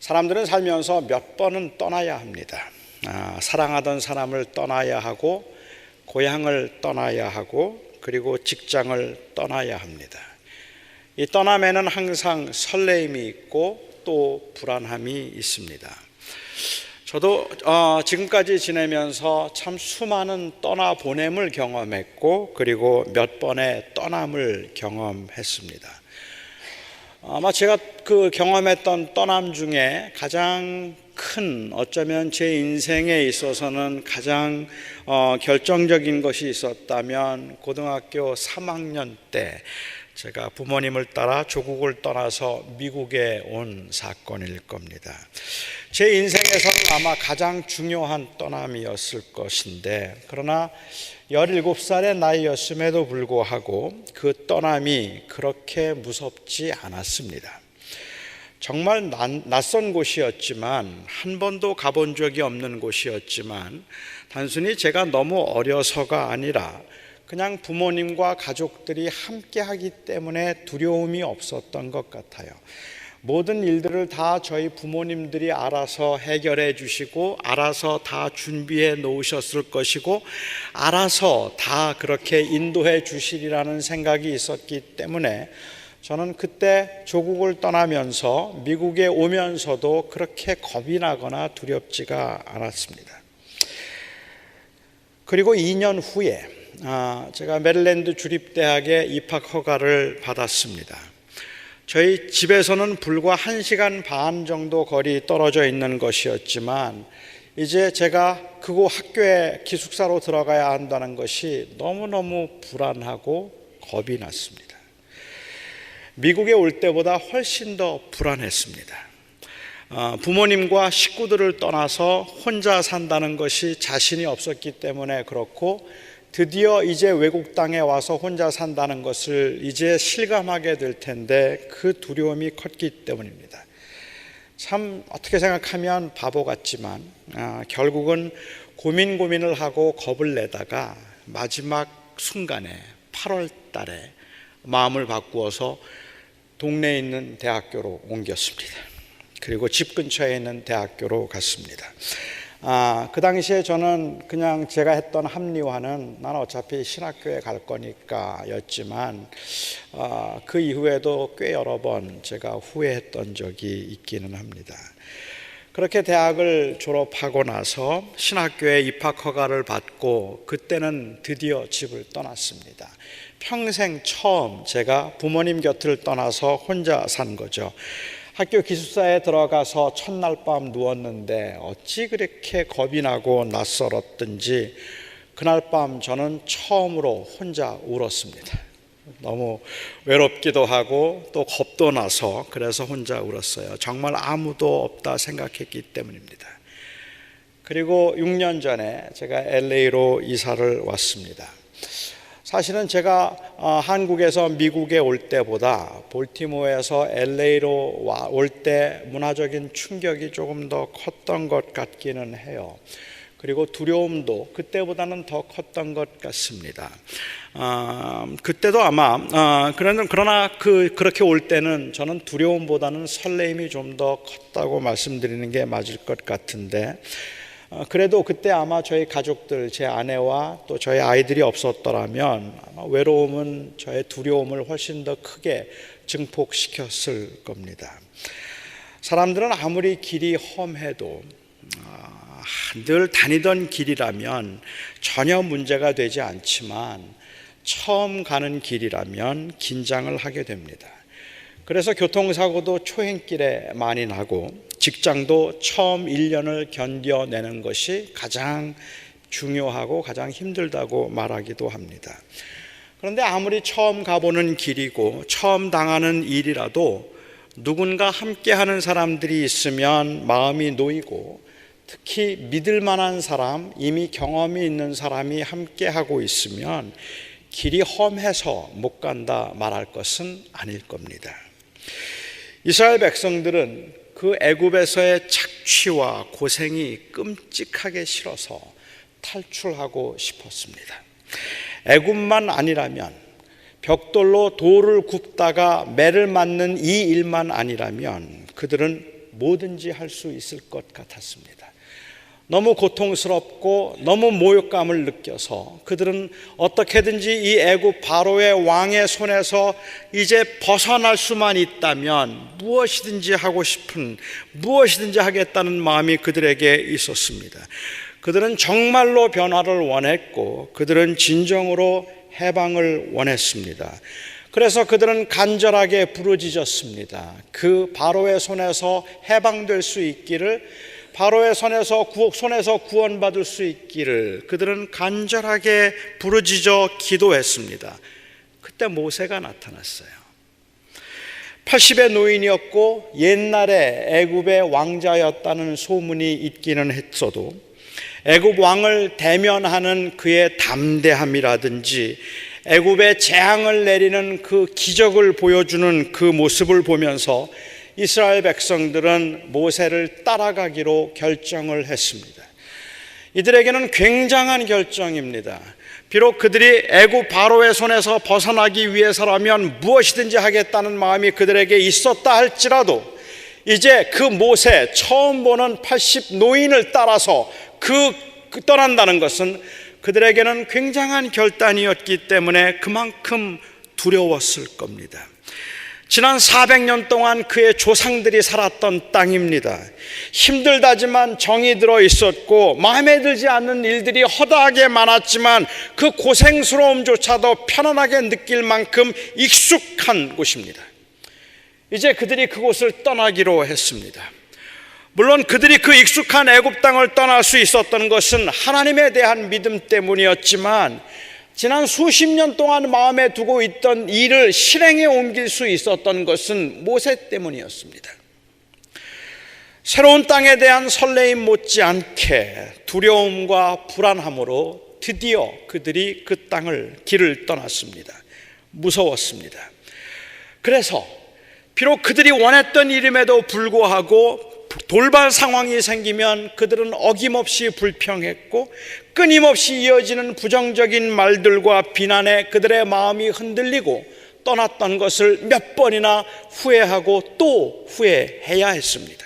사람들은 살면서 몇 번은 떠나야 합니다. 사랑하던 사람을 떠나야 하고, 고향을 떠나야 하고, 그리고 직장을 떠나야 합니다. 이 떠남에는 항상 설레임이 있고 또 불안함이 있습니다. 저도 지금까지 지내면서 참 수많은 떠나보냄을 경험했고, 그리고 몇 번의 떠남을 경험했습니다. 아마 제가 그 경험했던 떠남 중에 가장 큰, 어쩌면 제 인생에 있어서는 가장 결정적인 것이 있었다면 고등학교 3학년 때 제가 부모님을 따라 조국을 떠나서 미국에 온 사건일 겁니다. 제 인생에서는 아마 가장 중요한 떠남이었을 것인데, 그러나 17살의 나이였음에도 불구하고 그 떠남이 그렇게 무섭지 않았습니다. 정말 낯선 곳이었지만, 한 번도 가본 적이 없는 곳이었지만, 단순히 제가 너무 어려서가 아니라 그냥 부모님과 가족들이 함께 하기 때문에 두려움이 없었던 것 같아요. 모든 일들을 다 저희 부모님들이 알아서 해결해 주시고, 알아서 다 준비해 놓으셨을 것이고, 알아서 다 그렇게 인도해 주시리라는 생각이 있었기 때문에 저는 그때 조국을 떠나면서 미국에 오면서도 그렇게 겁이 나거나 두렵지가 않았습니다. 그리고 2년 후에 제가 메릴랜드 주립대학에 입학 허가를 받았습니다. 저희 집에서는 불과 1시간 반 정도 거리 떨어져 있는 것이었지만, 이제 제가 그곳 학교에 기숙사로 들어가야 한다는 것이 너무너무 불안하고 겁이 났습니다. 미국에 올 때보다 훨씬 더 불안했습니다. 부모님과 식구들을 떠나서 혼자 산다는 것이 자신이 없었기 때문에 그렇고, 드디어 이제 외국 땅에 와서 혼자 산다는 것을 이제 실감하게 될 텐데 그 두려움이 컸기 때문입니다. 참 어떻게 생각하면 바보 같지만 결국은 고민을 하고 겁을 내다가 마지막 순간에 8월 달에 마음을 바꾸어서 동네에 있는 대학교로 옮겼습니다. 그리고 집 근처에 있는 대학교로 갔습니다. 그 당시에 저는 그냥 제가 했던 합리화는 나는 어차피 신학교에 갈 거니까 였지만, 그 이후에도 꽤 여러 번 제가 후회했던 적이 있기는 합니다. 그렇게 대학을 졸업하고 나서 신학교에 입학 허가를 받고, 그때는 드디어 집을 떠났습니다. 평생 처음 제가 부모님 곁을 떠나서 혼자 산 거죠. 학교 기숙사에 들어가서 첫날 밤 누웠는데 어찌 그렇게 겁이 나고 낯설었든지 그날 밤 저는 처음으로 혼자 울었습니다. 너무 외롭기도 하고 또 겁도 나서 그래서 혼자 울었어요. 정말 아무도 없다 생각했기 때문입니다. 그리고 6년 전에 제가 LA로 이사를 왔습니다. 사실은 제가 한국에서 미국에 올 때보다 볼티모어에서 LA로 올 때 문화적인 충격이 조금 더 컸던 것 같기는 해요. 그리고 두려움도 그때보다는 더 컸던 것 같습니다. 그때도 아마 그러나 그렇게 올 때는 저는 두려움보다는 설레임이 좀 더 컸다고 말씀드리는 게 맞을 것 같은데, 그래도 그때 아마 저희 가족들, 제 아내와 또 저희 아이들이 없었더라면 아마 외로움은 저의 두려움을 훨씬 더 크게 증폭시켰을 겁니다. 사람들은 아무리 길이 험해도 늘 다니던 길이라면 전혀 문제가 되지 않지만, 처음 가는 길이라면 긴장을 하게 됩니다. 그래서 교통사고도 초행길에 많이 나고, 직장도 처음 1년을 견뎌내는 것이 가장 중요하고 가장 힘들다고 말하기도 합니다. 그런데 아무리 처음 가보는 길이고 처음 당하는 일이라도 누군가 함께하는 사람들이 있으면 마음이 놓이고, 특히 믿을 만한 사람, 이미 경험이 있는 사람이 함께하고 있으면 길이 험해서 못 간다 말할 것은 아닐 겁니다. 이스라엘 백성들은 그 애굽에서의 착취와 고생이 끔찍하게 싫어서 탈출하고 싶었습니다. 애굽만 아니라면, 벽돌로 돌을 굽다가 매를 맞는 이 일만 아니라면 그들은 뭐든지 할 수 있을 것 같았습니다. 너무 고통스럽고 너무 모욕감을 느껴서 그들은 어떻게든지 이 애굽 바로의 왕의 손에서 이제 벗어날 수만 있다면 무엇이든지 하고 싶은, 무엇이든지 하겠다는 마음이 그들에게 있었습니다. 그들은 정말로 변화를 원했고 그들은 진정으로 해방을 원했습니다. 그래서 그들은 간절하게 부르짖었습니다. 그 바로의 손에서 해방될 수 있기를, 바로의 손에서 구원받을 수 있기를 그들은 간절하게 부르짖어 기도했습니다. 그때 모세가 나타났어요. 80의 노인이었고 옛날에 애굽의 왕자였다는 소문이 있기는 했어도 애굽 왕을 대면하는 그의 담대함이라든지 애굽에 재앙을 내리는 그 기적을 보여주는 그 모습을 보면서 이스라엘 백성들은 모세를 따라가기로 결정을 했습니다. 이들에게는 굉장한 결정입니다. 비록 그들이 애굽 바로의 손에서 벗어나기 위해서라면 무엇이든지 하겠다는 마음이 그들에게 있었다 할지라도 이제 그 모세, 처음 보는 80 노인을 따라서 떠난다는 것은 그들에게는 굉장한 결단이었기 때문에 그만큼 두려웠을 겁니다. 지난 400년 동안 그의 조상들이 살았던 땅입니다. 힘들다지만 정이 들어 있었고 마음에 들지 않는 일들이 허다하게 많았지만 그 고생스러움조차도 편안하게 느낄 만큼 익숙한 곳입니다. 이제 그들이 그곳을 떠나기로 했습니다. 물론 그들이 그 익숙한 애굽 땅을 떠날 수 있었던 것은 하나님에 대한 믿음 때문이었지만 지난 수십 년 동안 마음에 두고 있던 일을 실행에 옮길 수 있었던 것은 모세 때문이었습니다. 새로운 땅에 대한 설레임 못지않게 두려움과 불안함으로 드디어 그들이 그 길을 떠났습니다. 무서웠습니다. 그래서 비록 그들이 원했던 일임에도 불구하고 돌발 상황이 생기면 그들은 어김없이 불평했고 끊임없이 이어지는 부정적인 말들과 비난에 그들의 마음이 흔들리고 떠났던 것을 몇 번이나 후회하고 또 후회해야 했습니다.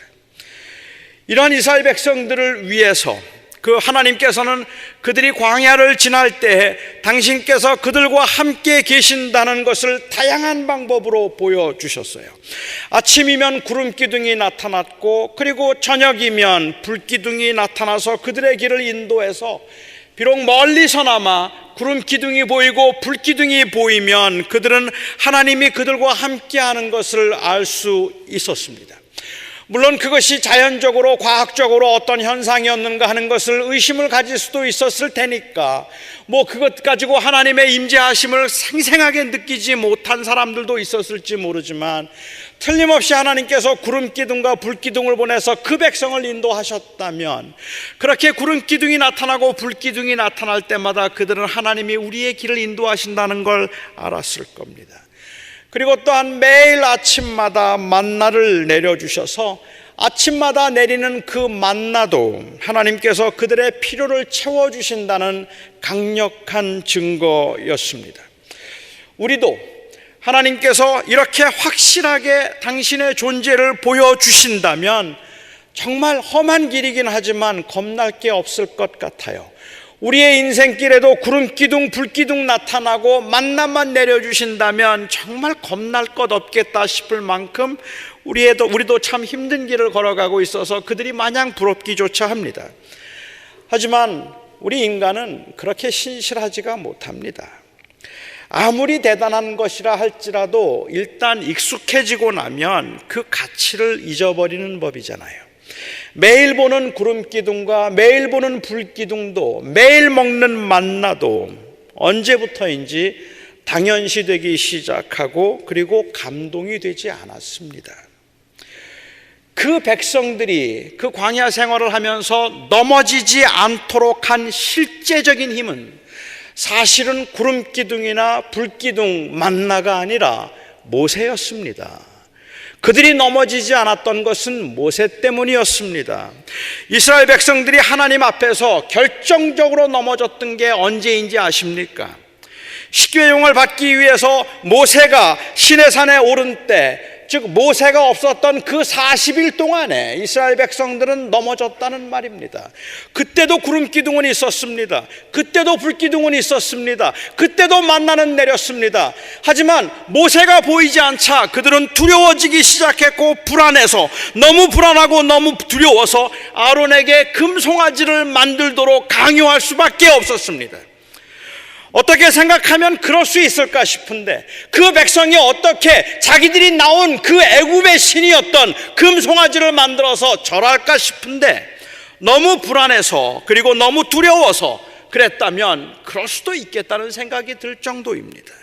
이러한 이스라엘 백성들을 위해서 그 하나님께서는 그들이 광야를 지날 때에 당신께서 그들과 함께 계신다는 것을 다양한 방법으로 보여주셨어요. 아침이면 구름기둥이 나타났고 그리고 저녁이면 불기둥이 나타나서 그들의 길을 인도해서 비록 멀리서나마 구름기둥이 보이고 불기둥이 보이면 그들은 하나님이 그들과 함께하는 것을 알 수 있었습니다. 물론 그것이 자연적으로 과학적으로 어떤 현상이었는가 하는 것을 의심을 가질 수도 있었을 테니까 그것 가지고 하나님의 임재하심을 생생하게 느끼지 못한 사람들도 있었을지 모르지만 틀림없이 하나님께서 구름기둥과 불기둥을 보내서 그 백성을 인도하셨다면 그렇게 구름기둥이 나타나고 불기둥이 나타날 때마다 그들은 하나님이 우리의 길을 인도하신다는 걸 알았을 겁니다. 그리고 또한 매일 아침마다 만나를 내려주셔서 아침마다 내리는 그 만나도 하나님께서 그들의 필요를 채워주신다는 강력한 증거였습니다. 우리도 하나님께서 이렇게 확실하게 당신의 존재를 보여주신다면 정말 험한 길이긴 하지만 겁날 게 없을 것 같아요. 우리의 인생길에도 구름기둥, 불기둥 나타나고 만나만 내려주신다면 정말 겁날 것 없겠다 싶을 만큼 우리도 참 힘든 길을 걸어가고 있어서 그들이 마냥 부럽기조차 합니다. 하지만 우리 인간은 그렇게 신실하지가 못합니다. 아무리 대단한 것이라 할지라도 일단 익숙해지고 나면 그 가치를 잊어버리는 법이잖아요. 매일 보는 구름기둥과 매일 보는 불기둥도 매일 먹는 만나도 언제부터인지 당연시되기 시작하고 그리고 감동이 되지 않았습니다. 그 백성들이 그 광야 생활을 하면서 넘어지지 않도록 한 실제적인 힘은 사실은 구름기둥이나 불기둥 만나가 아니라 모세였습니다. 그들이 넘어지지 않았던 것은 모세 때문이었습니다. 이스라엘 백성들이 하나님 앞에서 결정적으로 넘어졌던 게 언제인지 아십니까? 십계명을 받기 위해서 모세가 시내산에 오른 때 즉 모세가 없었던 그 40일 동안에 이스라엘 백성들은 넘어졌다는 말입니다. 그때도 구름기둥은 있었습니다. 그때도 불기둥은 있었습니다. 그때도 만나는 내렸습니다. 하지만 모세가 보이지 않자 그들은 두려워지기 시작했고, 불안해서, 너무 불안하고 너무 두려워서 아론에게 금송아지를 만들도록 강요할 수밖에 없었습니다. 어떻게 생각하면 그럴 수 있을까 싶은데, 그 백성이 어떻게 자기들이 나온 그 애굽의 신이었던 금송아지를 만들어서 절할까 싶은데, 너무 불안해서 그리고 너무 두려워서 그랬다면 그럴 수도 있겠다는 생각이 들 정도입니다.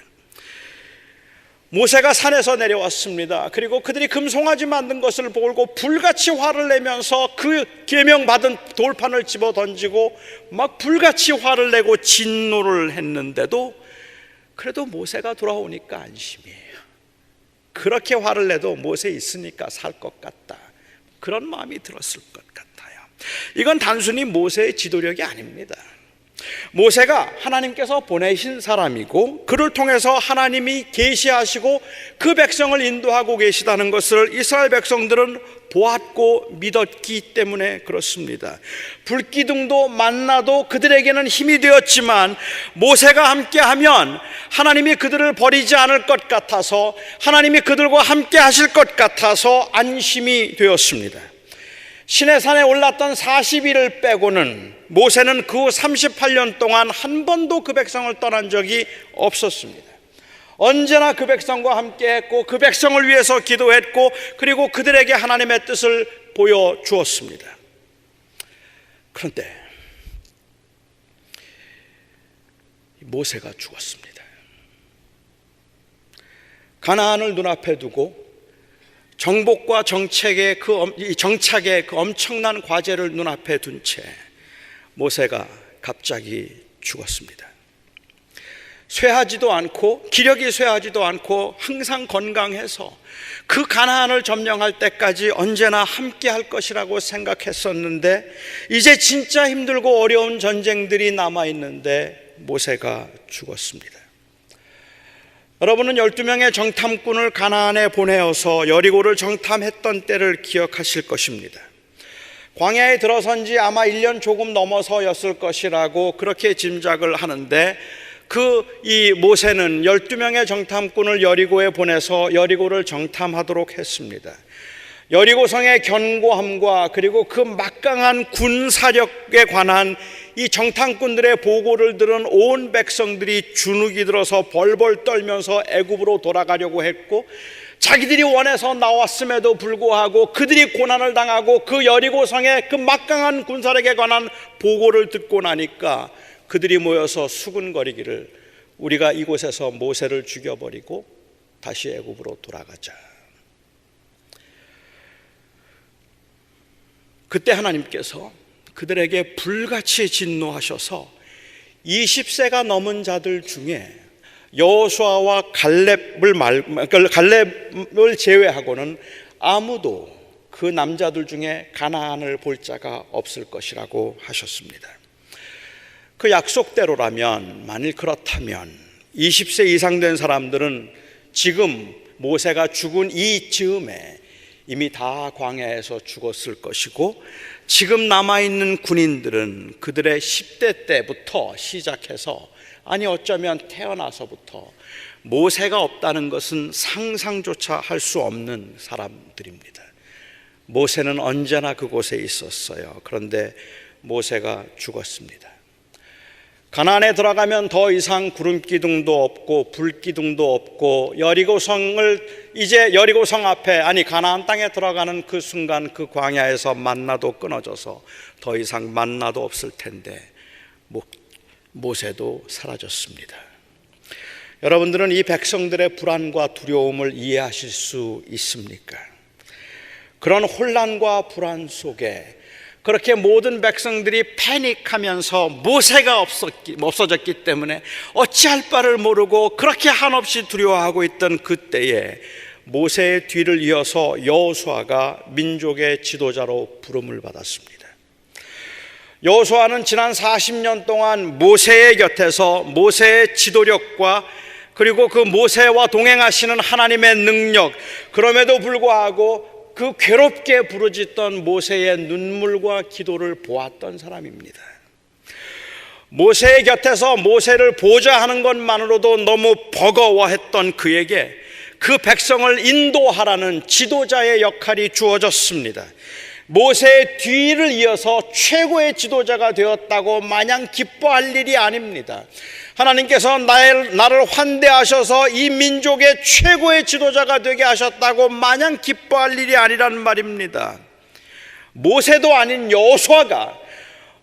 모세가 산에서 내려왔습니다. 그리고 그들이 금송아지 만든 것을 보고 불같이 화를 내면서 그 계명받은 돌판을 집어 던지고 막 불같이 화를 내고 진노를 했는데도 그래도 모세가 돌아오니까 안심이에요. 그렇게 화를 내도 모세 있으니까 살 것 같다, 그런 마음이 들었을 것 같아요. 이건 단순히 모세의 지도력이 아닙니다. 모세가 하나님께서 보내신 사람이고, 그를 통해서 하나님이 계시하시고 그 백성을 인도하고 계시다는 것을 이스라엘 백성들은 보았고 믿었기 때문에 그렇습니다. 불기둥도 만나도 그들에게는 힘이 되었지만, 모세가 함께하면 하나님이 그들을 버리지 않을 것 같아서, 하나님이 그들과 함께 하실 것 같아서 안심이 되었습니다. 시내산에 올랐던 40일을 빼고는 모세는 그 후 38년 동안 한 번도 그 백성을 떠난 적이 없었습니다. 언제나 그 백성과 함께 했고, 그 백성을 위해서 기도했고, 그리고 그들에게 하나님의 뜻을 보여주었습니다. 그런데 모세가 죽었습니다. 가나안을 눈앞에 두고 정복과 정착의 그 엄청난 과제를 눈앞에 둔 채 모세가 갑자기 죽었습니다. 쇠하지도 않고, 기력이 쇠하지도 않고, 항상 건강해서 그 가나안을 점령할 때까지 언제나 함께 할 것이라고 생각했었는데, 이제 진짜 힘들고 어려운 전쟁들이 남아있는데 모세가 죽었습니다. 여러분은 12명의 정탐꾼을 가나안에 보내어서 여리고를 정탐했던 때를 기억하실 것입니다. 광야에 들어선 지 아마 1년 조금 넘어서였을 것이라고 그렇게 짐작을 하는데, 이 모세는 12명의 정탐꾼을 여리고에 보내서 여리고를 정탐하도록 했습니다. 여리고성의 견고함과 그리고 그 막강한 군사력에 관한 이 정탐꾼들의 보고를 들은 온 백성들이 주눅이 들어서 벌벌 떨면서 애굽으로 돌아가려고 했고, 자기들이 원해서 나왔음에도 불구하고 그들이 고난을 당하고 그 여리고성의 그 막강한 군사력에 관한 보고를 듣고 나니까 그들이 모여서 수군거리기를, 우리가 이곳에서 모세를 죽여버리고 다시 애굽으로 돌아가자. 그때 하나님께서 그들에게 불같이 진노하셔서 20세가 넘은 자들 중에 여호수아와 갈렙을 제외하고는 아무도 그 남자들 중에 가나안을 볼 자가 없을 것이라고 하셨습니다. 그 약속대로라면, 만일 그렇다면 20세 이상 된 사람들은 지금 모세가 죽은 이 즈음에 이미 다 광야에서 죽었을 것이고, 지금 남아있는 군인들은 그들의 10대 때부터 시작해서, 아니 어쩌면 태어나서부터 모세가 없다는 것은 상상조차 할 수 없는 사람들입니다. 모세는 언제나 그곳에 있었어요. 그런데 모세가 죽었습니다. 가나안에 들어가면 더 이상 구름기둥도 없고 불기둥도 없고, 이제 여리고성 앞에, 아니 가나안 땅에 들어가는 그 순간 그 광야에서 만나도 끊어져서 더 이상 만나도 없을 텐데 모세도 사라졌습니다. 여러분들은 이 백성들의 불안과 두려움을 이해하실 수 있습니까? 그런 혼란과 불안 속에 그렇게 모든 백성들이 패닉하면서 모세가 없어졌기 때문에 어찌할 바를 모르고 그렇게 한없이 두려워하고 있던 그때에 모세의 뒤를 이어서 여호수아가 민족의 지도자로 부름을 받았습니다. 여호수아는 지난 40년 동안 모세의 곁에서 모세의 지도력과 그리고 그 모세와 동행하시는 하나님의 능력, 그럼에도 불구하고 그 괴롭게 부르짖던 모세의 눈물과 기도를 보았던 사람입니다. 모세의 곁에서 모세를 보좌하는 것만으로도 너무 버거워했던 그에게 그 백성을 인도하라는 지도자의 역할이 주어졌습니다. 모세의 뒤를 이어서 최고의 지도자가 되었다고 마냥 기뻐할 일이 아닙니다. 하나님께서 나를 환대하셔서 이 민족의 최고의 지도자가 되게 하셨다고 마냥 기뻐할 일이 아니란 말입니다. 모세도 아닌 여호수아가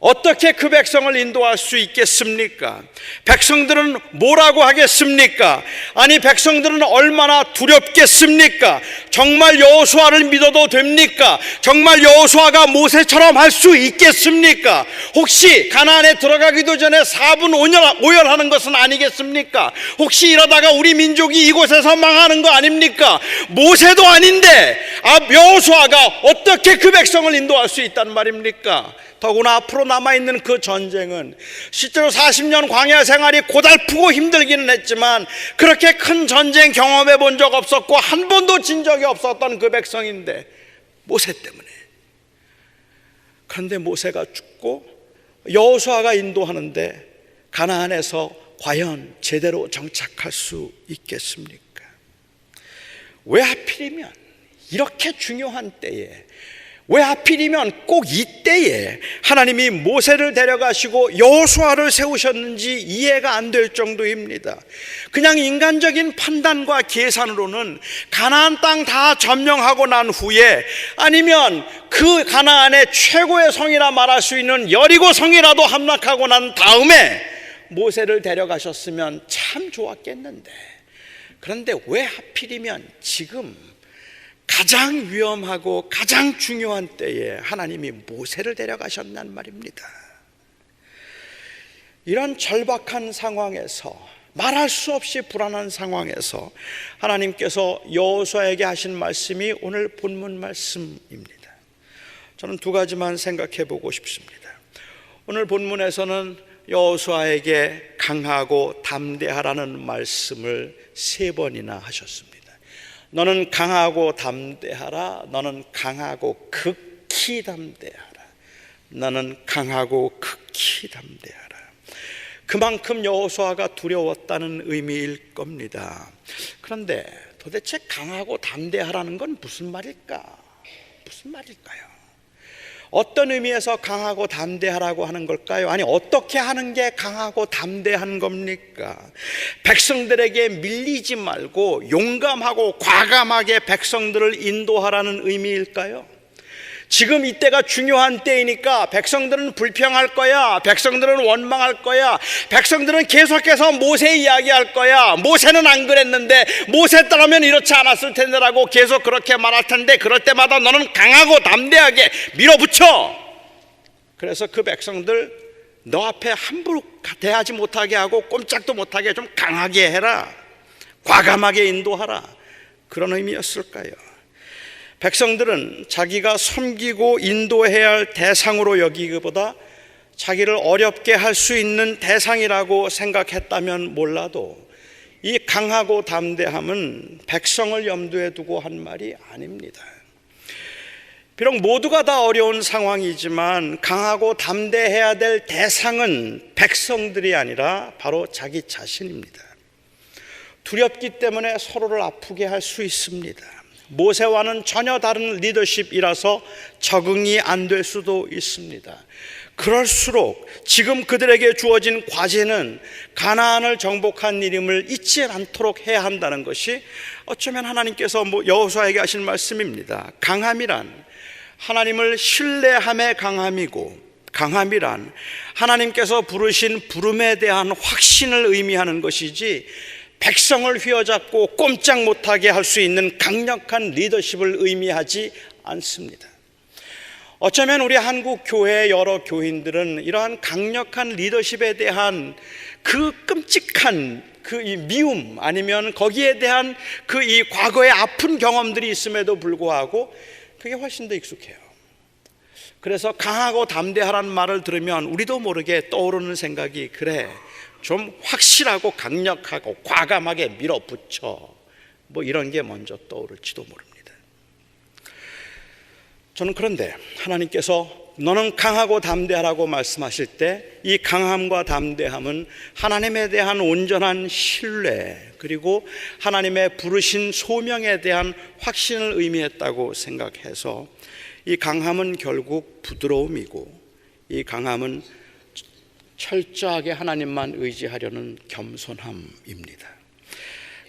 어떻게 그 백성을 인도할 수 있겠습니까? 백성들은 뭐라고 하겠습니까? 아니, 백성들은 얼마나 두렵겠습니까? 정말 여호수아를 믿어도 됩니까? 정말 여호수아가 모세처럼 할 수 있겠습니까? 혹시 가나안에 들어가기도 전에 4분 오열하는 것은 아니겠습니까? 혹시 이러다가 우리 민족이 이곳에서 망하는 거 아닙니까? 모세도 아닌데 여호수아가 어떻게 그 백성을 인도할 수 있단 말입니까? 더구나 앞으로 남아있는 그 전쟁은 실제로 40년 광야 생활이 고달프고 힘들기는 했지만 그렇게 큰 전쟁 경험해 본 적 없었고 한 번도 진 적이 없었던 그 백성인데, 모세 때문에. 그런데 모세가 죽고 여호수아가 인도하는데 가나안에서 과연 제대로 정착할 수 있겠습니까? 왜 하필이면 이렇게 중요한 때에, 왜 하필이면 꼭 이때에 하나님이 모세를 데려가시고 여호수아를 세우셨는지 이해가 안 될 정도입니다. 그냥 인간적인 판단과 계산으로는 가나안 땅 다 점령하고 난 후에, 아니면 그 가나안의 최고의 성이라 말할 수 있는 여리고 성이라도 함락하고 난 다음에 모세를 데려가셨으면 참 좋았겠는데, 그런데 왜 하필이면 지금 가장 위험하고 가장 중요한 때에 하나님이 모세를 데려가셨단 말입니다. 이런 절박한 상황에서, 말할 수 없이 불안한 상황에서 하나님께서 여호수아에게 하신 말씀이 오늘 본문 말씀입니다. 저는 두 가지만 생각해 보고 싶습니다. 오늘 본문에서는 여호수아에게 강하고 담대하라는 말씀을 3번이나 하셨습니다. 너는 강하고 담대하라. 너는 강하고 극히 담대하라. 너는 강하고 극히 담대하라. 그만큼 여호수아가 두려웠다는 의미일 겁니다. 그런데 도대체 강하고 담대하라는 건 무슨 말일까? 무슨 말일까요? 어떤 의미에서 강하고 담대하라고 하는 걸까요? 아니, 어떻게 하는 게 강하고 담대한 겁니까? 백성들에게 밀리지 말고 용감하고 과감하게 백성들을 인도하라는 의미일까요? 지금 이때가 중요한 때이니까 백성들은 불평할 거야. 백성들은 원망할 거야. 백성들은 계속해서 모세 이야기할 거야. 모세는 안 그랬는데, 모세 따르면 이렇지 않았을 텐데라고 계속 그렇게 말할 텐데, 그럴 때마다 너는 강하고 담대하게 밀어붙여. 그래서 그 백성들 너 앞에 함부로 대하지 못하게 하고 꼼짝도 못하게 좀 강하게 해라. 과감하게 인도하라. 그런 의미였을까요? 백성들은 자기가 섬기고 인도해야 할 대상으로 여기기보다 자기를 어렵게 할 수 있는 대상이라고 생각했다면 몰라도, 이 강하고 담대함은 백성을 염두에 두고 한 말이 아닙니다. 비록 모두가 다 어려운 상황이지만 강하고 담대해야 될 대상은 백성들이 아니라 바로 자기 자신입니다. 두렵기 때문에 서로를 아프게 할 수 있습니다. 모세와는 전혀 다른 리더십이라서 적응이 안 될 수도 있습니다. 그럴수록 지금 그들에게 주어진 과제는 가나안을 정복한 일임을 잊지 않도록 해야 한다는 것이 어쩌면 하나님께서 여호수아에게 하신 말씀입니다. 강함이란 하나님을 신뢰함의 강함이고, 강함이란 하나님께서 부르신 부름에 대한 확신을 의미하는 것이지, 백성을 휘어잡고 꼼짝 못하게 할 수 있는 강력한 리더십을 의미하지 않습니다. 어쩌면 우리 한국 교회의 여러 교인들은 이러한 강력한 리더십에 대한 그 끔찍한 그 이 미움, 아니면 거기에 대한 그 이 과거의 아픈 경험들이 있음에도 불구하고 그게 훨씬 더 익숙해요. 그래서 강하고 담대하라는 말을 들으면 우리도 모르게 떠오르는 생각이, 그래, 좀 확실하고 강력하고 과감하게 밀어붙여, 뭐 이런 게 먼저 떠오를지도 모릅니다. 저는 그런데 하나님께서 너는 강하고 담대하라고 말씀하실 때 이 강함과 담대함은 하나님에 대한 온전한 신뢰, 그리고 하나님의 부르신 소명에 대한 확신을 의미했다고 생각해서 이 강함은 결국 부드러움이고, 이 강함은 철저하게 하나님만 의지하려는 겸손함입니다.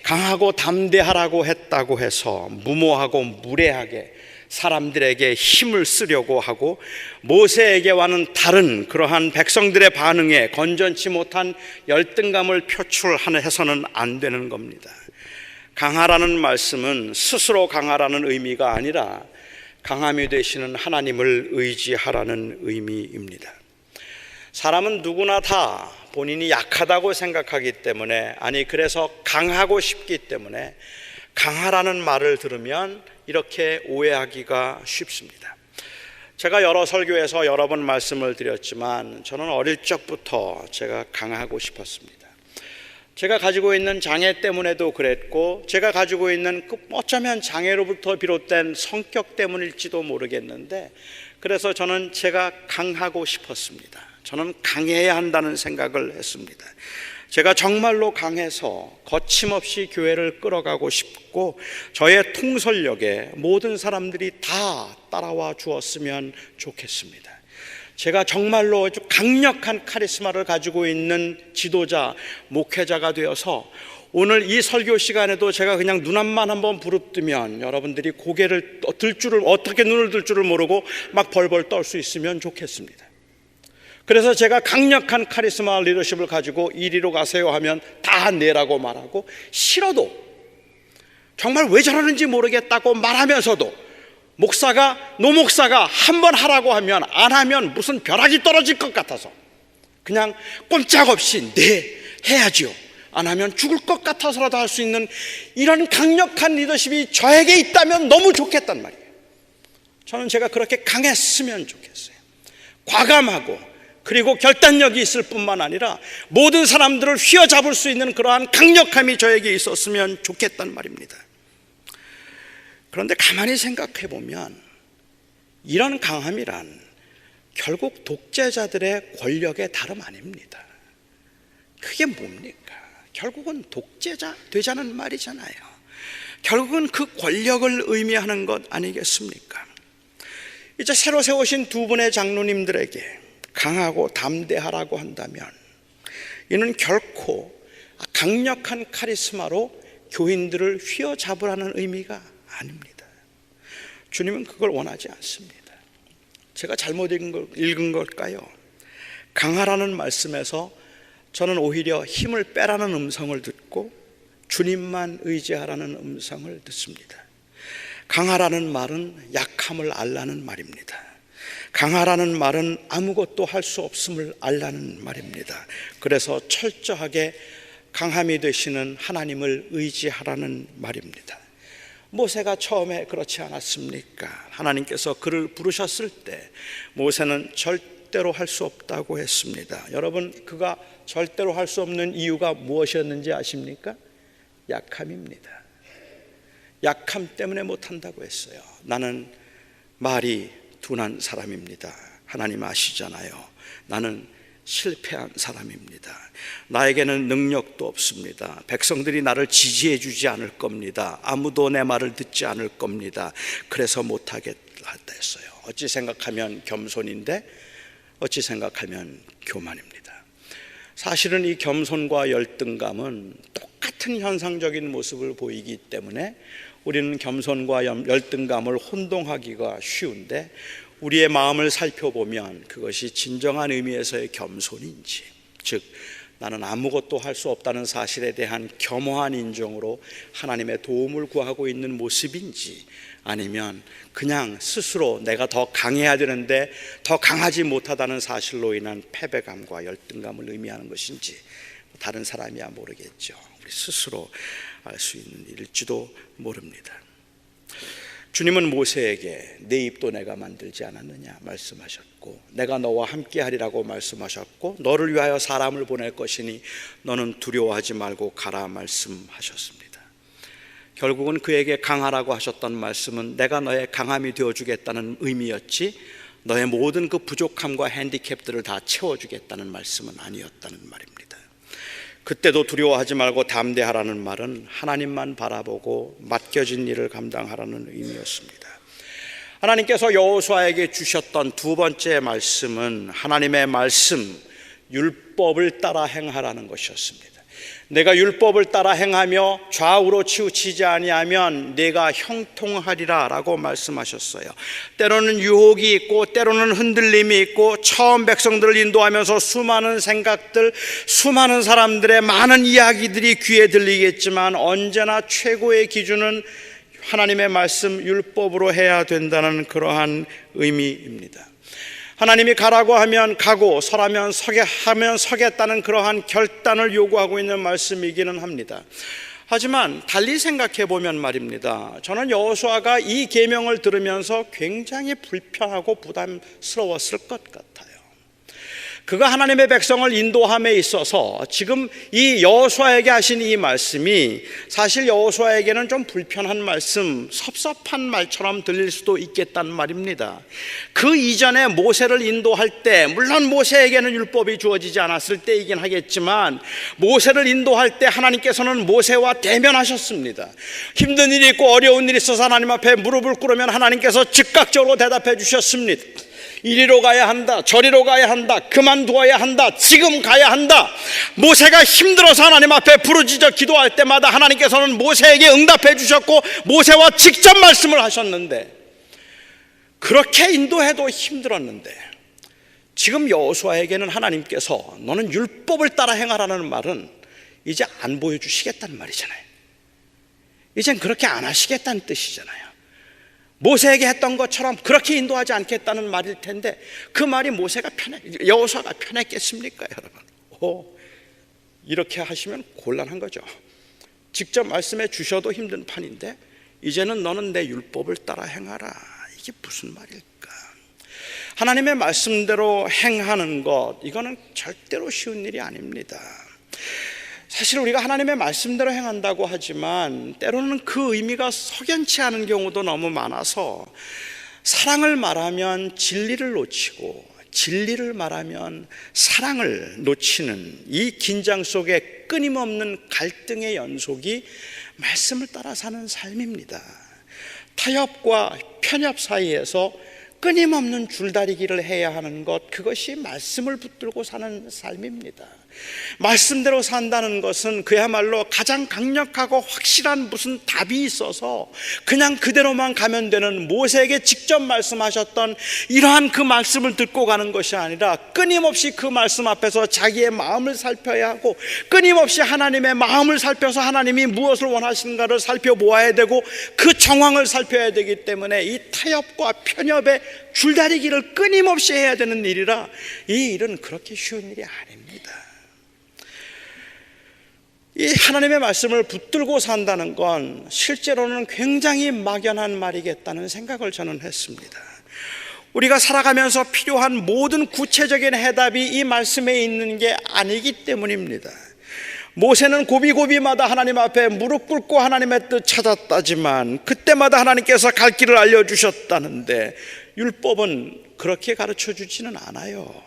강하고 담대하라고 했다고 해서 무모하고 무례하게 사람들에게 힘을 쓰려고 하고 모세에게와는 다른 그러한 백성들의 반응에 건전치 못한 열등감을 표출하는 해서는 안 되는 겁니다. 강하라는 말씀은 스스로 강하라는 의미가 아니라 강함이 되시는 하나님을 의지하라는 의미입니다. 사람은 누구나 다 본인이 약하다고 생각하기 때문에, 아니 그래서 강하고 싶기 때문에 강하라는 말을 들으면 이렇게 오해하기가 쉽습니다. 제가 여러 설교에서 여러 번 말씀을 드렸지만 저는 어릴 적부터 제가 강하고 싶었습니다. 제가 가지고 있는 장애 때문에도 그랬고, 제가 가지고 있는 어쩌면 장애로부터 비롯된 성격 때문일지도 모르겠는데, 그래서 저는 제가 강하고 싶었습니다. 저는 강해야 한다는 생각을 했습니다. 제가 정말로 강해서 거침없이 교회를 끌어가고 싶고, 저의 통솔력에 모든 사람들이 다 따라와 주었으면 좋겠습니다. 제가 정말로 아주 강력한 카리스마를 가지고 있는 지도자, 목회자가 되어서 오늘 이 설교 시간에도 제가 그냥 눈앞만 한번 부릅뜨면 여러분들이 고개를 들 줄을, 어떻게 눈을 들 줄을 모르고 막 벌벌 떨 수 있으면 좋겠습니다. 그래서 제가 강력한 카리스마 리더십을 가지고 이리로 가세요 하면 다 내라고 말하고, 싫어도 정말 왜 저러는지 모르겠다고 말하면서도 노 목사가 한번 하라고 하면 안 하면 무슨 벼락이 떨어질 것 같아서 그냥 꼼짝없이 네 해야지요, 안 하면 죽을 것 같아서라도 할 수 있는 이런 강력한 리더십이 저에게 있다면 너무 좋겠단 말이에요. 저는 제가 그렇게 강했으면 좋겠어요. 과감하고, 그리고 결단력이 있을 뿐만 아니라 모든 사람들을 휘어잡을 수 있는 그러한 강력함이 저에게 있었으면 좋겠단 말입니다. 그런데 가만히 생각해 보면 이런 강함이란 결국 독재자들의 권력의 다름 아닙니다. 그게 뭡니까? 결국은 독재자 되자는 말이잖아요. 결국은 그 권력을 의미하는 것 아니겠습니까? 이제 새로 세우신 두 분의 장로님들에게 강하고 담대하라고 한다면 이는 결코 강력한 카리스마로 교인들을 휘어잡으라는 의미가 아닙니다. 주님은 그걸 원하지 않습니다. 제가 잘못 읽은 걸까요? 강하라는 말씀에서 저는 오히려 힘을 빼라는 음성을 듣고 주님만 의지하라는 음성을 듣습니다. 강하라는 말은 약함을 알라는 말입니다. 강하라는 말은 아무것도 할 수 없음을 알라는 말입니다. 그래서 철저하게 강함이 되시는 하나님을 의지하라는 말입니다. 모세가 처음에 그렇지 않았습니까? 하나님께서 그를 부르셨을 때 모세는 절대로 할 수 없다고 했습니다. 여러분, 그가 절대로 할 수 없는 이유가 무엇이었는지 아십니까? 약함입니다. 약함 때문에 못한다고 했어요. 나는 말이 둔한 사람입니다. 하나님 아시잖아요. 나는 실패한 사람입니다. 나에게는 능력도 없습니다. 백성들이 나를 지지해 주지 않을 겁니다. 아무도 내 말을 듣지 않을 겁니다. 그래서 못하겠다 했어요. 어찌 생각하면 겸손인데 어찌 생각하면 교만입니다. 사실은 이 겸손과 열등감은 똑같은 현상적인 모습을 보이기 때문에 우리는 겸손과 열등감을 혼동하기가 쉬운데, 우리의 마음을 살펴보면 그것이 진정한 의미에서의 겸손인지, 즉 나는 아무것도 할 수 없다는 사실에 대한 겸허한 인정으로 하나님의 도움을 구하고 있는 모습인지, 아니면 그냥 스스로 내가 더 강해야 되는데 더 강하지 못하다는 사실로 인한 패배감과 열등감을 의미하는 것인지, 다른 사람이야 모르겠죠. 우리 스스로 알 수 있는 일일지도 모릅니다. 주님은 모세에게 내 입도 내가 만들지 않았느냐 말씀하셨고, 내가 너와 함께 하리라고 말씀하셨고, 너를 위하여 사람을 보낼 것이니 너는 두려워하지 말고 가라 말씀하셨습니다. 결국은 그에게 강하라고 하셨던 말씀은 내가 너의 강함이 되어주겠다는 의미였지, 너의 모든 그 부족함과 핸디캡들을 다 채워주겠다는 말씀은 아니었다는 말입니다. 그때도 두려워하지 말고 담대하라는 말은 하나님만 바라보고 맡겨진 일을 감당하라는 의미였습니다. 하나님께서 여호수아에게 주셨던 두 번째 말씀은 하나님의 말씀, 율법을 따라 행하라는 것이었습니다. 내가 율법을 따라 행하며 좌우로 치우치지 아니하면 내가 형통하리라 라고 말씀하셨어요. 때로는 유혹이 있고 때로는 흔들림이 있고, 처음 백성들을 인도하면서 수많은 생각들, 수많은 사람들의 많은 이야기들이 귀에 들리겠지만 언제나 최고의 기준은 하나님의 말씀, 율법으로 해야 된다는 그러한 의미입니다. 하나님이 가라고 하면 가고 서라면 서겠다는 그러한 결단을 요구하고 있는 말씀이기는 합니다. 하지만 달리 생각해 보면 말입니다, 저는 여호수아가 이 계명을 들으면서 굉장히 불편하고 부담스러웠을 것 같아요. 그가 하나님의 백성을 인도함에 있어서 지금 이 여호수아에게 하신 이 말씀이 사실 여호수아에게는 좀 불편한 말씀, 섭섭한 말처럼 들릴 수도 있겠단 말입니다. 그 이전에 모세를 인도할 때, 물론 모세에게는 율법이 주어지지 않았을 때이긴 하겠지만, 모세를 인도할 때 하나님께서는 모세와 대면하셨습니다. 힘든 일이 있고 어려운 일이 있어서 하나님 앞에 무릎을 꿇으면 하나님께서 즉각적으로 대답해 주셨습니다. 이리로 가야 한다, 저리로 가야 한다, 그만두어야 한다, 지금 가야 한다. 모세가 힘들어서 하나님 앞에 부르짖어 기도할 때마다 하나님께서는 모세에게 응답해 주셨고 모세와 직접 말씀을 하셨는데, 그렇게 인도해도 힘들었는데 지금 여호수아에게는 하나님께서 너는 율법을 따라 행하라는 말은 이제 안 보여주시겠다는 말이잖아요. 이젠 그렇게 안 하시겠다는 뜻이잖아요. 모세에게 했던 것처럼 그렇게 인도하지 않겠다는 말일 텐데, 그 말이 여호수아가 편했겠습니까, 여러분? 이렇게 하시면 곤란한 거죠. 직접 말씀해 주셔도 힘든 판인데 이제는 너는 내 율법을 따라 행하라, 이게 무슨 말일까? 하나님의 말씀대로 행하는 것, 이거는 절대로 쉬운 일이 아닙니다. 사실 우리가 하나님의 말씀대로 행한다고 하지만 때로는 그 의미가 석연치 않은 경우도 너무 많아서, 사랑을 말하면 진리를 놓치고 진리를 말하면 사랑을 놓치는 이 긴장 속에 끊임없는 갈등의 연속이 말씀을 따라 사는 삶입니다. 타협과 편협 사이에서 끊임없는 줄다리기를 해야 하는 것, 그것이 말씀을 붙들고 사는 삶입니다. 말씀대로 산다는 것은 그야말로 가장 강력하고 확실한 무슨 답이 있어서 그냥 그대로만 가면 되는, 모세에게 직접 말씀하셨던 이러한 그 말씀을 듣고 가는 것이 아니라 끊임없이 그 말씀 앞에서 자기의 마음을 살펴야 하고, 끊임없이 하나님의 마음을 살펴서 하나님이 무엇을 원하시는가를 살펴보아야 되고, 그 정황을 살펴야 되기 때문에 이 타협과 편협의 줄다리기를 끊임없이 해야 되는 일이라, 이 일은 그렇게 쉬운 일이 아닙니다. 이 하나님의 말씀을 붙들고 산다는 건 실제로는 굉장히 막연한 말이겠다는 생각을 저는 했습니다. 우리가 살아가면서 필요한 모든 구체적인 해답이 이 말씀에 있는 게 아니기 때문입니다. 모세는 고비고비마다 하나님 앞에 무릎 꿇고 하나님의 뜻 찾았다지만 그때마다 하나님께서 갈 길을 알려주셨다는데, 율법은 그렇게 가르쳐 주지는 않아요.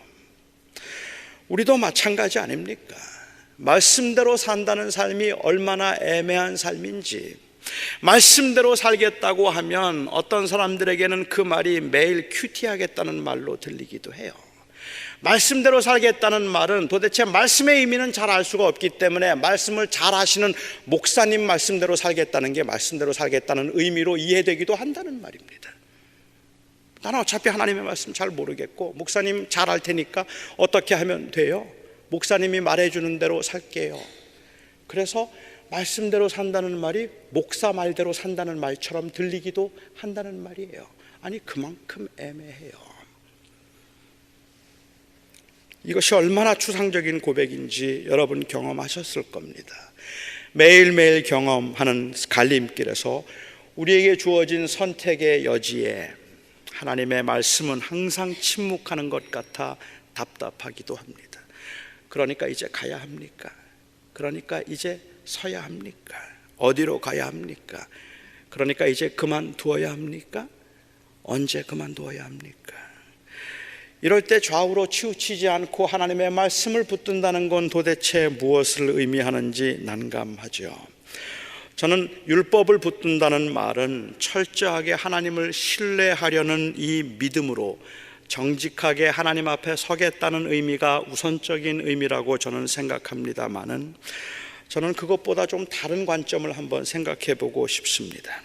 우리도 마찬가지 아닙니까? 말씀대로 산다는 삶이 얼마나 애매한 삶인지, 말씀대로 살겠다고 하면 어떤 사람들에게는 그 말이 매일 큐티하겠다는 말로 들리기도 해요. 말씀대로 살겠다는 말은 도대체 말씀의 의미는 잘 알 수가 없기 때문에 말씀을 잘 아시는 목사님 말씀대로 살겠다는 게 말씀대로 살겠다는 의미로 이해되기도 한다는 말입니다. 나는 어차피 하나님의 말씀 잘 모르겠고 목사님 잘 알 테니까 어떻게 하면 돼요? 목사님이 말해주는 대로 살게요. 그래서 말씀대로 산다는 말이 목사 말대로 산다는 말처럼 들리기도 한다는 말이에요. 아니, 그만큼 애매해요. 이것이 얼마나 추상적인 고백인지 여러분 경험하셨을 겁니다. 매일매일 경험하는 갈림길에서 우리에게 주어진 선택의 여지에 하나님의 말씀은 항상 침묵하는 것 같아 답답하기도 합니다. 그러니까 이제 가야 합니까? 그러니까 이제 서야 합니까? 어디로 가야 합니까? 그러니까 이제 그만두어야 합니까? 언제 그만두어야 합니까? 이럴 때 좌우로 치우치지 않고 하나님의 말씀을 붙든다는 건 도대체 무엇을 의미하는지 난감하죠. 저는 율법을 붙든다는 말은 철저하게 하나님을 신뢰하려는 이 믿음으로 정직하게 하나님 앞에 서겠다는 의미가 우선적인 의미라고 저는 생각합니다만은, 저는 그것보다 좀 다른 관점을 한번 생각해 보고 싶습니다.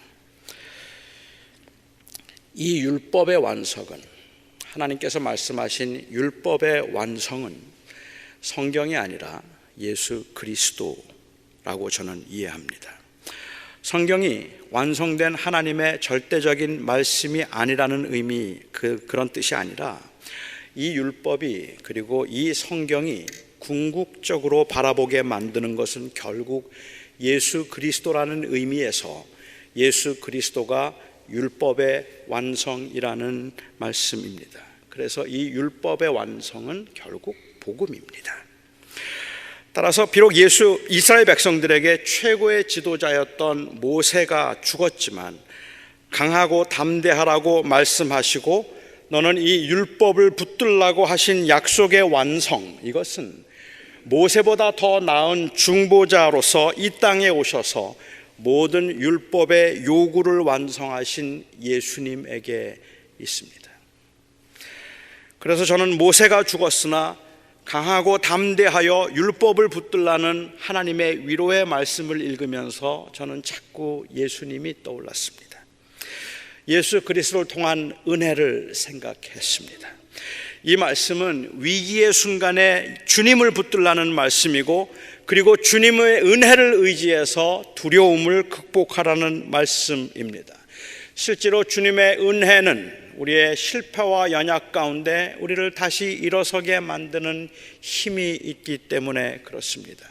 이 율법의 완성은, 하나님께서 말씀하신 율법의 완성은 성경이 아니라 예수 그리스도라고 저는 이해합니다. 성경이 완성된 하나님의 절대적인 말씀이 아니라는 의미, 그런 뜻이 아니라 이 율법이, 그리고 이 성경이 궁극적으로 바라보게 만드는 것은 결국 예수 그리스도라는 의미에서 예수 그리스도가 율법의 완성이라는 말씀입니다. 그래서 이 율법의 완성은 결국 복음입니다. 따라서 비록 이스라엘 백성들에게 최고의 지도자였던 모세가 죽었지만 강하고 담대하라고 말씀하시고 너는 이 율법을 붙들라고 하신 약속의 완성, 이것은 모세보다 더 나은 중보자로서 이 땅에 오셔서 모든 율법의 요구를 완성하신 예수님에게 있습니다. 그래서 저는 모세가 죽었으나 강하고 담대하여 율법을 붙들라는 하나님의 위로의 말씀을 읽으면서 저는 자꾸 예수님이 떠올랐습니다. 예수 그리스도를 통한 은혜를 생각했습니다. 이 말씀은 위기의 순간에 주님을 붙들라는 말씀이고, 그리고 주님의 은혜를 의지해서 두려움을 극복하라는 말씀입니다. 실제로 주님의 은혜는 우리의 실패와 연약 가운데 우리를 다시 일어서게 만드는 힘이 있기 때문에 그렇습니다.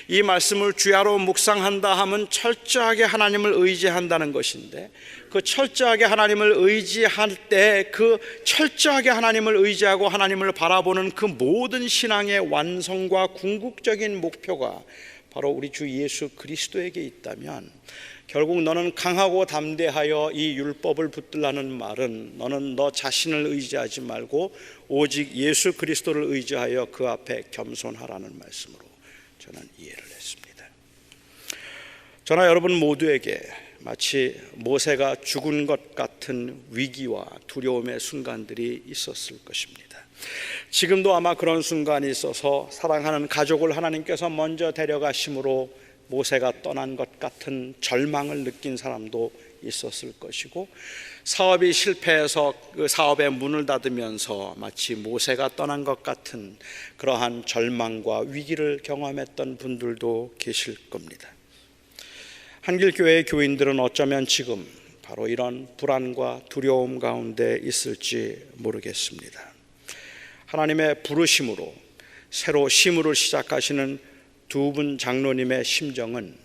이 말씀을 주야로 묵상한다 하면 철저하게 하나님을 의지한다는 것인데, 그 철저하게 하나님을 의지할 때 그 철저하게 하나님을 의지하고 하나님을 바라보는 그 모든 신앙의 완성과 궁극적인 목표가 바로 우리 주 예수 그리스도에게 있다면, 결국 너는 강하고 담대하여 이 율법을 붙들라는 말은 너는 너 자신을 의지하지 말고 오직 예수 그리스도를 의지하여 그 앞에 겸손하라는 말씀으로 저는 이해를 했습니다. 저나 여러분 모두에게 마치 모세가 죽은 것 같은 위기와 두려움의 순간들이 있었을 것입니다. 지금도 아마 그런 순간이 있어서 사랑하는 가족을 하나님께서 먼저 데려가심으로 모세가 떠난 것 같은 절망을 느낀 사람도 있었을 것이고, 사업이 실패해서 그 사업의 문을 닫으면서 마치 모세가 떠난 것 같은 그러한 절망과 위기를 경험했던 분들도 계실 겁니다. 한길교회의 교인들은 어쩌면 지금 바로 이런 불안과 두려움 가운데 있을지 모르겠습니다. 하나님의 부르심으로 새로 시무를 시작하시는 두 분 장로님의 심정은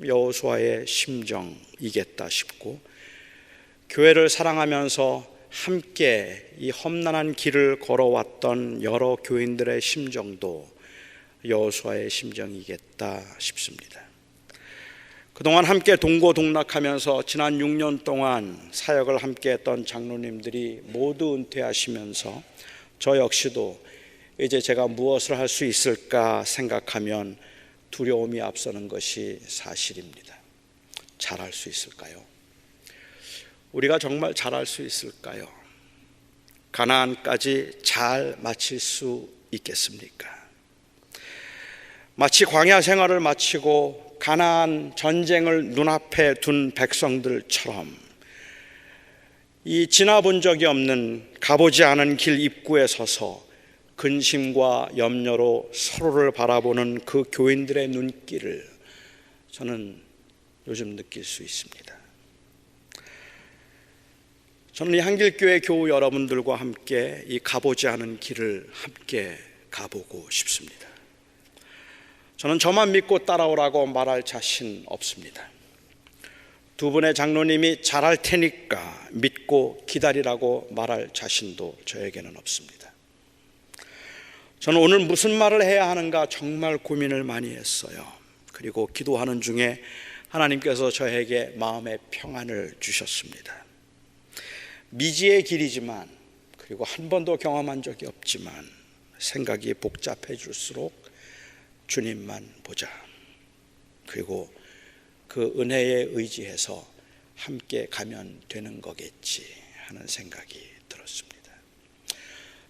여호수아의 심정이겠다 싶고, 교회를 사랑하면서 함께 이 험난한 길을 걸어왔던 여러 교인들의 심정도 여호수아의 심정이겠다 싶습니다. 그동안 함께 동고동락하면서 지난 6년 동안 사역을 함께 했던 장로님들이 모두 은퇴하시면서 저 역시도 이제 제가 무엇을 할 수 있을까 생각하면 두려움이 앞서는 것이 사실입니다. 잘할 수 있을까요? 우리가 정말 잘할 수 있을까요? 가나안까지 잘 마칠 수 있겠습니까? 마치 광야 생활을 마치고 가나안 전쟁을 눈앞에 둔 백성들처럼 이 지나본 적이 없는, 가보지 않은 길 입구에 서서 근심과 염려로 서로를 바라보는 그 교인들의 눈길을 저는 요즘 느낄 수 있습니다. 저는 이 한길교회 교우 여러분들과 함께 이 가보지 않은 길을 함께 가보고 싶습니다. 저는 저만 믿고 따라오라고 말할 자신 없습니다. 두 분의 장로님이 잘할 테니까 믿고 기다리라고 말할 자신도 저에게는 없습니다. 저는 오늘 무슨 말을 해야 하는가 정말 고민을 많이 했어요. 그리고 기도하는 중에 하나님께서 저에게 마음의 평안을 주셨습니다. 미지의 길이지만, 그리고 한 번도 경험한 적이 없지만 생각이 복잡해질수록 주님만 보자, 그리고 그 은혜에 의지해서 함께 가면 되는 거겠지 하는 생각이 들었습니다.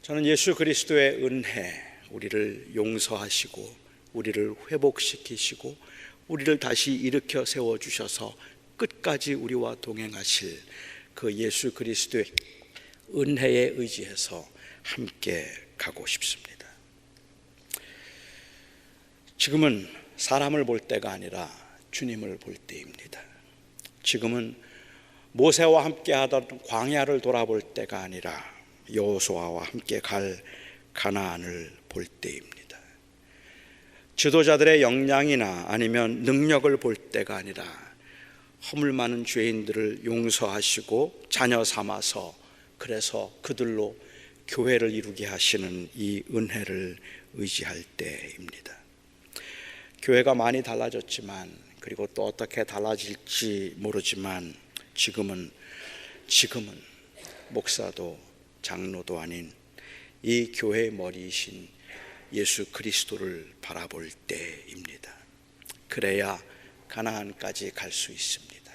저는 예수 그리스도의 은혜, 우리를 용서하시고 우리를 회복시키시고 우리를 다시 일으켜 세워주셔서 끝까지 우리와 동행하실 그 예수 그리스도의 은혜에 의지해서 함께 가고 싶습니다. 지금은 사람을 볼 때가 아니라 주님을 볼 때입니다. 지금은 모세와 함께 하던 광야를 돌아볼 때가 아니라 여호수아와 함께 갈 가나안을 볼 때입니다. 지도자들의 역량이나 아니면 능력을 볼 때가 아니라 허물 많은 죄인들을 용서하시고 자녀 삼아서, 그래서 그들로 교회를 이루게 하시는 이 은혜를 의지할 때입니다. 교회가 많이 달라졌지만, 그리고 또 어떻게 달라질지 모르지만 지금은 목사도 장로도 아닌 이 교회의 머리이신 예수 그리스도를 바라볼 때입니다. 그래야 가나안까지 갈 수 있습니다.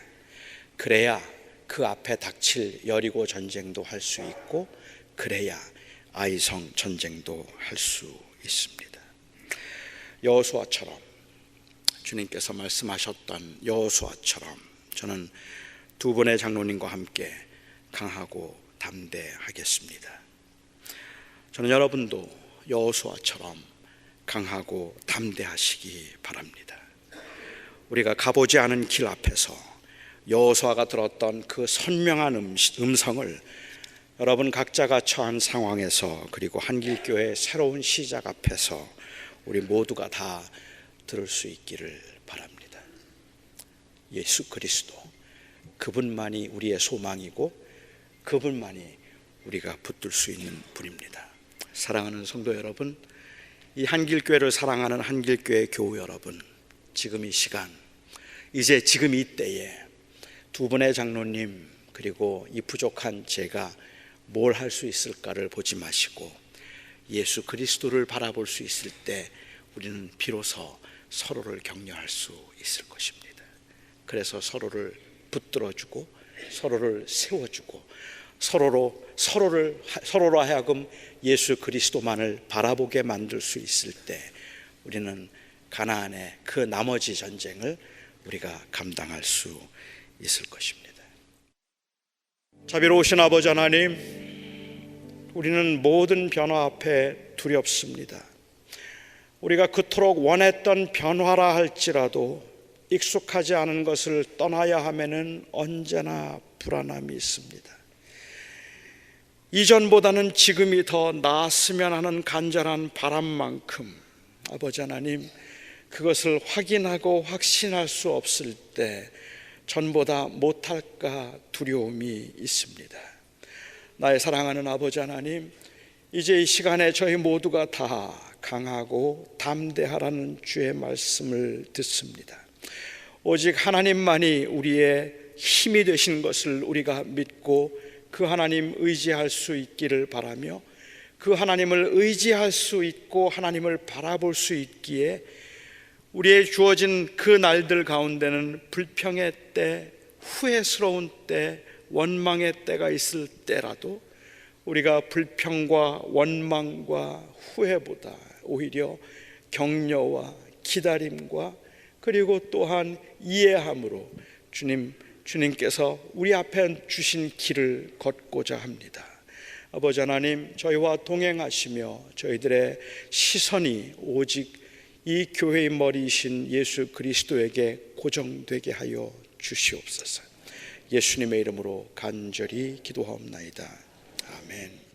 그래야 그 앞에 닥칠 여리고 전쟁도 할 수 있고, 그래야 아이성 전쟁도 할 수 있습니다. 여호수아처럼, 주님께서 말씀하셨던 여호수아처럼 저는 두 분의 장로님과 함께 강하고 담대하겠습니다. 저는 여러분도 여호수아처럼 강하고 담대하시기 바랍니다. 우리가 가보지 않은 길 앞에서 여호수아가 들었던 그 선명한 음성을 여러분 각자가 처한 상황에서, 그리고 한길교회의 새로운 시작 앞에서 우리 모두가 다 들을 수 있기를 바랍니다. 예수 그리스도, 그분만이 우리의 소망이고 그분만이 우리가 붙들 수 있는 분입니다. 사랑하는 성도 여러분, 이 한길교회를 사랑하는 한길교회 교우 여러분, 지금 이 시간, 이제 지금 이 때에 두 분의 장로님 그리고 이 부족한 제가 뭘 할 수 있을까를 보지 마시고 예수 그리스도를 바라볼 수 있을 때 우리는 비로소 서로를 격려할 수 있을 것입니다. 그래서 서로를 붙들어주고 서로를 세워주고 서로로 하여금 예수 그리스도만을 바라보게 만들 수 있을 때 우리는 가나안의 그 나머지 전쟁을 우리가 감당할 수 있을 것입니다. 자비로우신 아버지 하나님, 우리는 모든 변화 앞에 두렵습니다. 우리가 그토록 원했던 변화라 할지라도 익숙하지 않은 것을 떠나야 하면은 언제나 불안함이 있습니다. 이전보다는 지금이 더 나았으면 하는 간절한 바람만큼 아버지 하나님, 그것을 확인하고 확신할 수 없을 때 전보다 못할까 두려움이 있습니다. 나의 사랑하는 아버지 하나님, 이제 이 시간에 저희 모두가 다 강하고 담대하라는 주의 말씀을 듣습니다. 오직 하나님만이 우리의 힘이 되신 것을 우리가 믿고 그 하나님 의지할 수 있기를 바라며, 그 하나님을 의지할 수 있고 하나님을 바라볼 수 있기에 우리의 주어진 그 날들 가운데는 불평의 때, 후회스러운 때, 원망의 때가 있을 때라도 우리가 불평과 원망과 후회보다 오히려 격려와 기다림과 그리고 또한 이해함으로 주님께서 우리 앞에 주신 길을 걷고자 합니다. 아버지 하나님, 저희와 동행하시며 저희들의 시선이 오직 이 교회의 머리이신 예수 그리스도에게 고정되게 하여 주시옵소서. 예수님의 이름으로 간절히 기도하옵나이다. 아멘.